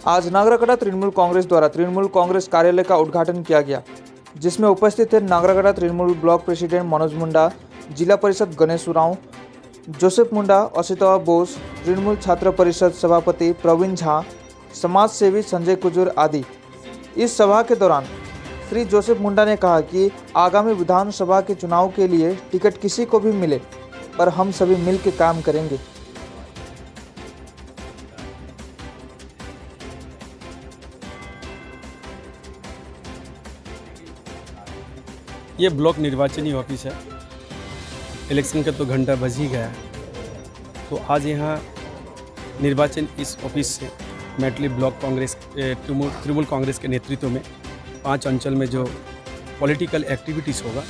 आज नागरागढ़ तृणमूल कांग्रेस द्वारा तृणमूल कांग्रेस कार्यालय का उद्घाटन किया गया, जिसमें उपस्थित थे नागरागढ़ तृणमूल ब्लॉक प्रेसिडेंट मनोज मुंडा, जिला परिषद गणेश उरांव, जोसेफ मुंडा, असितवा बोस, तृणमूल छात्र परिषद सभापति प्रवीण झा, समाज सेवी संजय कुजूर आदि। इस सभा के दौरान श्री जोसेफ मुंडा ने कहा कि आगामी विधानसभा के चुनाव के लिए टिकट किसी को भी मिले, पर हम सभी मिलकर काम करेंगे। ये ब्लॉक निर्वाचनी ऑफिस है। इलेक्शन का तो घंटा बज ही गया है, तो आज यहाँ निर्वाचन इस ऑफिस से मैटली ब्लॉक कांग्रेस तृणमूल कांग्रेस के नेतृत्व में 5 अंचल में जो पॉलिटिकल एक्टिविटीज़ होगा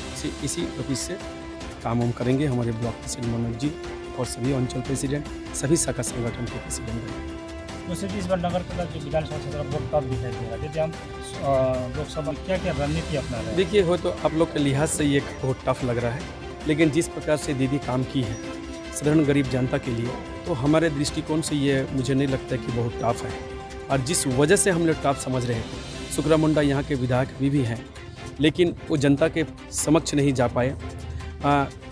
इसी ऑफिस से काम हम करेंगे। हमारे ब्लॉक प्रेसिडेंट मनोज जी और सभी अंचल प्रेसिडेंट, सभी शाखा संगठन के प्रेसिडेंट हैं। वैसे भी इस बार नगर का जो विधानसभा क्षेत्र बहुत टफ दिखाई दे रहा है, जैसे हम लोकसभा क्या क्या रणनीति अपना रहे हैं? देखिए, हो तो आप लोग के लिहाज से ये बहुत टफ लग रहा है, लेकिन जिस प्रकार से दीदी काम की है साधारण गरीब जनता के लिए, तो हमारे दृष्टिकोण से ये मुझे नहीं लगता कि बहुत टफ है। और जिस वजह से हम लोग टफ समझ रहे थे, सुखराम मुंडा यहाँ के विधायक भी हैं, लेकिन वो जनता के समक्ष नहीं जा पाए,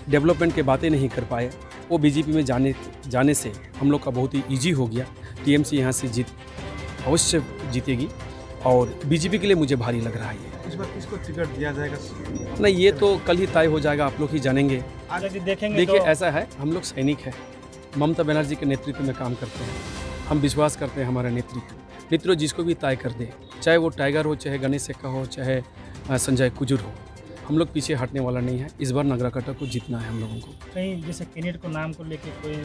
डेवलपमेंट के बातें नहीं कर पाए। वो बीजेपी में जाने से हम लोग का बहुत ही ईजी हो गया। टीएमसी यहाँ से अवश्य जीतेगी और बीजेपी के लिए मुझे भारी लग रहा है। इस बार किसको टिकट दिया जाएगा? नहीं, ये तो कल ही तय हो जाएगा, आप लोग ही जानेंगे। आज यदि देखेंगे देखिए, तो ऐसा है, हम लोग सैनिक हैं, ममता बनर्जी के नेतृत्व में काम करते हैं। हम विश्वास करते हैं हमारा नेतृत्व जिसको भी तय कर दे, चाहे वो टाइगर हो, चाहे गणेश सेक्का हो, चाहे संजय कुजूर हो, हम लोग पीछे हटने वाला नहीं है। इस बार नागरागढ़ को जीतना है हम लोगों को। कहीं जैसे कैंडिडेट को नाम को लेके कोई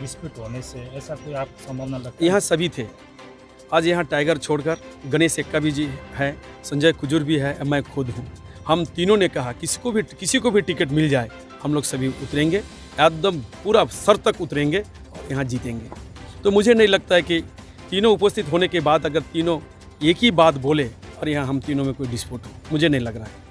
डिस्प्यूट होने से ऐसा कोई आप संभावना लगता है? यहाँ सभी थे। आज यहाँ टाइगर छोड़कर गणेश सेक्का भी जी है, संजय कुजूर भी है, मैं खुद हूँ। हम तीनों ने कहा किसी को भी टिकट मिल जाए, हम लोग सभी उतरेंगे, एकदम पूरा सर तक उतरेंगे और यहाँ जीतेंगे। तो मुझे नहीं लगता है कि तीनों उपस्थित होने के बाद अगर तीनों एक ही बात बोले और यहाँ हम तीनों में कोई डिस्प्यूट हो, मुझे नहीं लग रहा है।